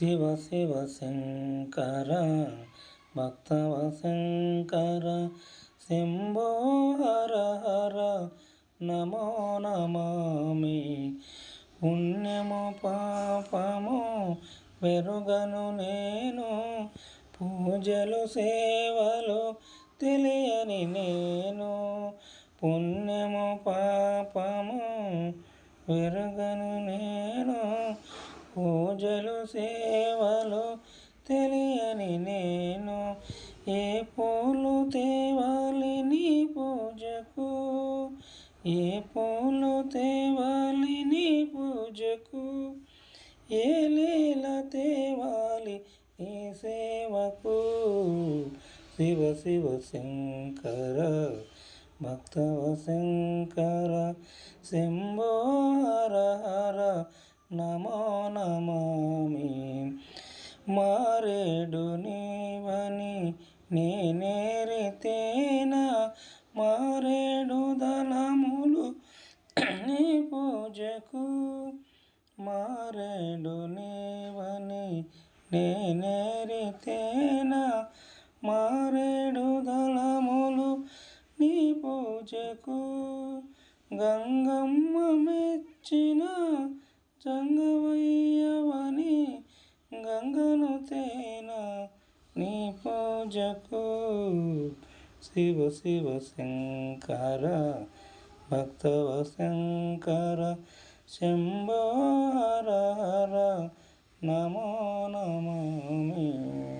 శివ శివ శంకర భక్తవ శంకర శంభో హర హర నమో నమామి. పుణ్యము పాపము వెరుగను నేను, పూజలు సేవలు తెలియని నేను. పుణ్యము పాపము వెరుగను నేను, పూజలు సేవలు తెలియని నేను. ఏ పూలు తేవాలి నీ పూజకు, ఏ పూలు తేవాలి నీ పూజకు, ఏ లీల తేవాలి నీ సేవకు. శివ శివ శంకర భక్తవ శంకర శంభో హర హర నమో నమామి. మారేడు నీవని నేనేరితేనా, మారేడు దళములు నీ పూజకు. మారేడు నీవని నేనేరితేనా, మారేడు దళములు నీ పూజకు. గంగమ్మ మెచ్చిన జంగవయ్యవని, గంగను తేన నీ పూజకు. శివ శివ శంకర భక్తవ శంకర శంభో హర హర నమో నమామి.